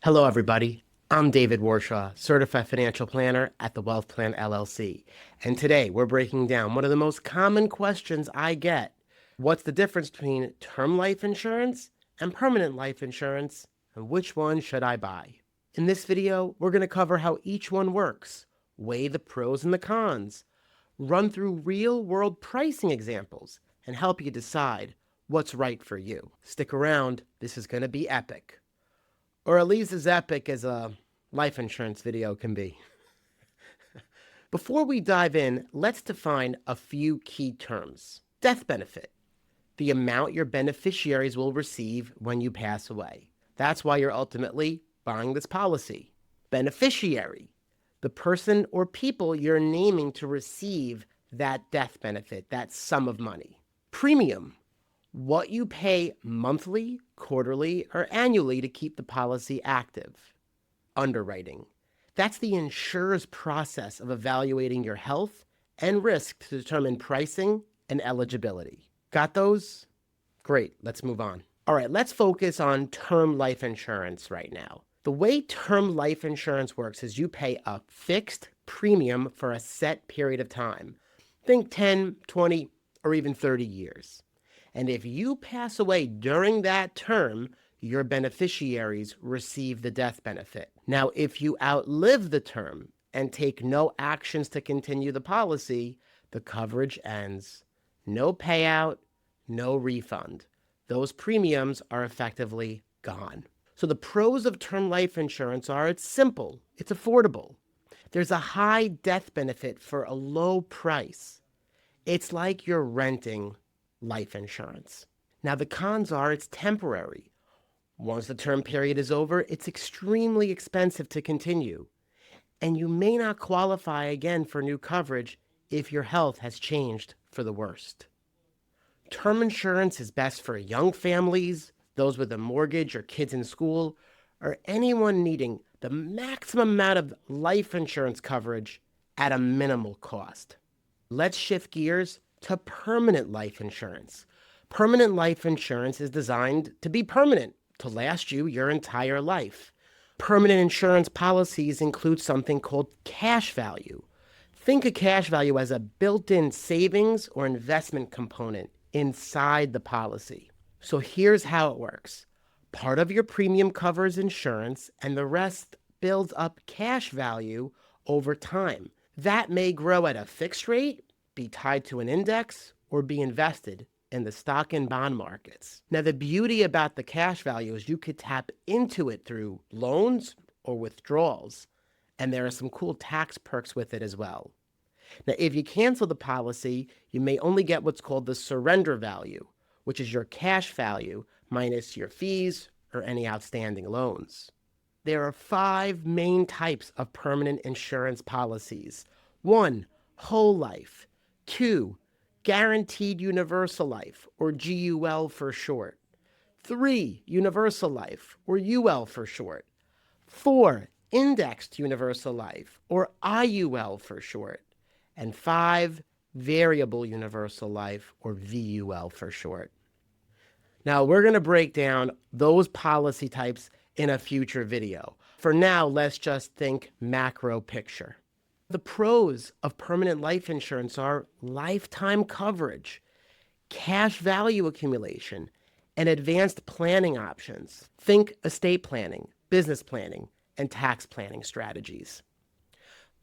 Hello, everybody. I'm David Warshaw, Certified Financial Planner at the Wealth Plan LLC. And today we're breaking down one of the most common questions I get. What's the difference between term life insurance and permanent life insurance, and which one should I buy? In this video, we're going to cover how each one works, weigh the pros and the cons, run through real-world pricing examples, and help you decide what's right for you. Stick around, this is going to be epic. Or at least as epic as a life insurance video can be. Before we dive in, let's define a few key terms. Death benefit, the amount your beneficiaries will receive when you pass away. That's why you're ultimately buying this policy. Beneficiary, the person or people you're naming to receive that death benefit, that sum of money. Premium, what you pay monthly, quarterly, or annually to keep the policy active. Underwriting, that's the insurer's process of evaluating your health and risk to determine pricing and eligibility. Got those? Great, let's move on. All right, let's focus on term life insurance right now. The way term life insurance works is you pay a fixed premium for a set period of time. Think 10, 20, or even 30 years. And if you pass away during that term, your beneficiaries receive the death benefit. Now, if you outlive the term and take no actions to continue the policy, the coverage ends. No payout, no refund. Those premiums are effectively gone. So the pros of term life insurance are it's simple, it's affordable. There's a high death benefit for a low price. It's like you're renting life insurance. Now, the cons are it's temporary. Once the term period is over, it's extremely expensive to continue. And you may not qualify again for new coverage if your health has changed for the worst. Term insurance is best for young families, those with a mortgage or kids in school, or anyone needing the maximum amount of life insurance coverage at a minimal cost. Let's shift gears to permanent life insurance. Permanent life insurance is designed to be permanent, to last you your entire life. Permanent insurance policies include something called cash value. Think of cash value as a built-in savings or investment component inside the policy. So here's how it works. Part of your premium covers insurance, and the rest builds up cash value over time. That may grow at a fixed rate, be tied to an index, or be invested in the stock and bond markets. Now, the beauty about the cash value is you could tap into it through loans or withdrawals, and there are some cool tax perks with it as well. Now, if you cancel the policy, you may only get what's called the surrender value, which is your cash value minus your fees or any outstanding loans. There are 5 main types of permanent insurance policies. 1, whole life. 2, guaranteed universal life, or GUL for short. 3, universal life, or UL for short. 4, indexed universal life, or IUL for short. And 5, variable universal life, or VUL for short. Now, we're going to break down those policy types in a future video. For now, let's just think macro picture. The pros of permanent life insurance are lifetime coverage, cash value accumulation, and advanced planning options. Think estate planning, business planning, and tax planning strategies.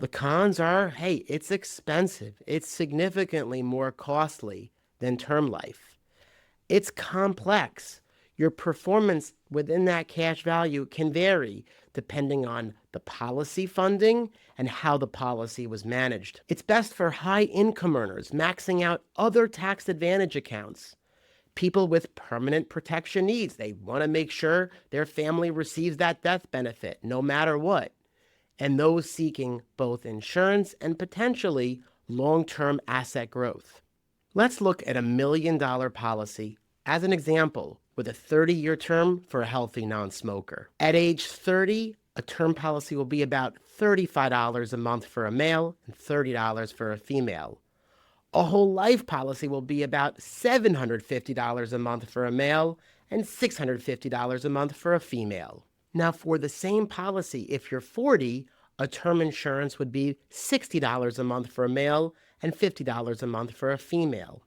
The cons are, hey, it's expensive. It's significantly more costly than term life. It's complex. Your performance within that cash value can vary depending on the policy funding and how the policy was managed. It's best for high income earners maxing out other tax advantage accounts. People with permanent protection needs, they want to make sure their family receives that death benefit no matter what. And those seeking both insurance and potentially long-term asset growth. Let's look at $1 million policy as an example with a 30-year term for a healthy non-smoker. At age 30, a term policy will be about $35 a month for a male and $30 for a female. A whole life policy will be about $750 a month for a male and $650 a month for a female. Now, for the same policy, if you're 40, a term insurance would be $60 a month for a male and $50 a month for a female.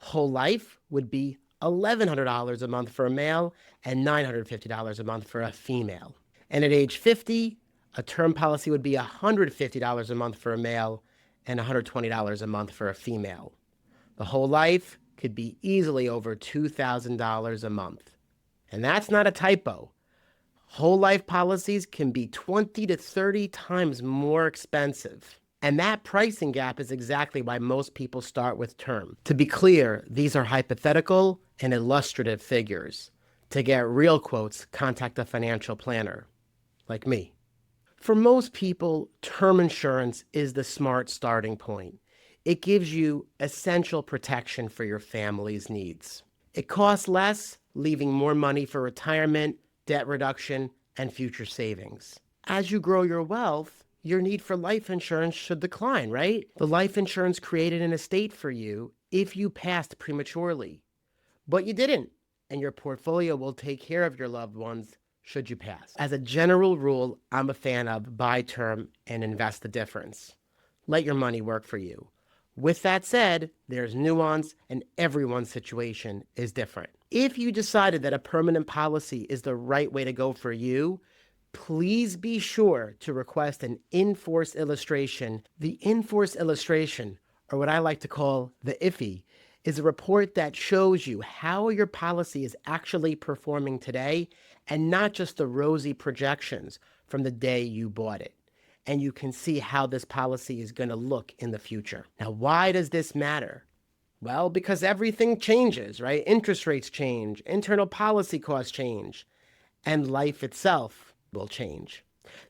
Whole life would be $1,100 a month for a male and $950 a month for a female. And at age 50, a term policy would be $150 a month for a male and $120 a month for a female. The whole life could be easily over $2,000 a month. And that's not a typo. Whole life policies can be 20 to 30 times more expensive. And that pricing gap is exactly why most people start with term. To be clear, these are hypothetical and illustrative figures. To get real quotes, contact a financial planner, like me. For most people, term insurance is the smart starting point. It gives you essential protection for your family's needs. It costs less, leaving more money for retirement, debt reduction, and future savings. As you grow your wealth, your need for life insurance should decline, right? The life insurance created an estate for you if you passed prematurely. But you didn't, and your portfolio will take care of your loved ones should you pass. As a general rule, I'm a fan of buy term and invest the difference. Let your money work for you. With that said, there's nuance and everyone's situation is different. If you decided that a permanent policy is the right way to go for you, please be sure to request an in-force illustration. The in-force illustration, or what I like to call the IFI, is a report that shows you how your policy is actually performing today and not just the rosy projections from the day you bought it. And you can see how this policy is going to look in the future. Now, why does this matter? Well, because everything changes, right? Interest rates change, internal policy costs change, and life itself will change.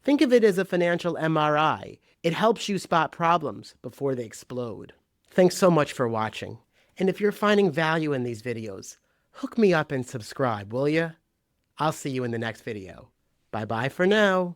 Think of it as a financial MRI. It helps you spot problems before they explode. Thanks so much for watching. And if you're finding value in these videos, hook me up and subscribe, will ya? I'll see you in the next video. Bye-bye for now.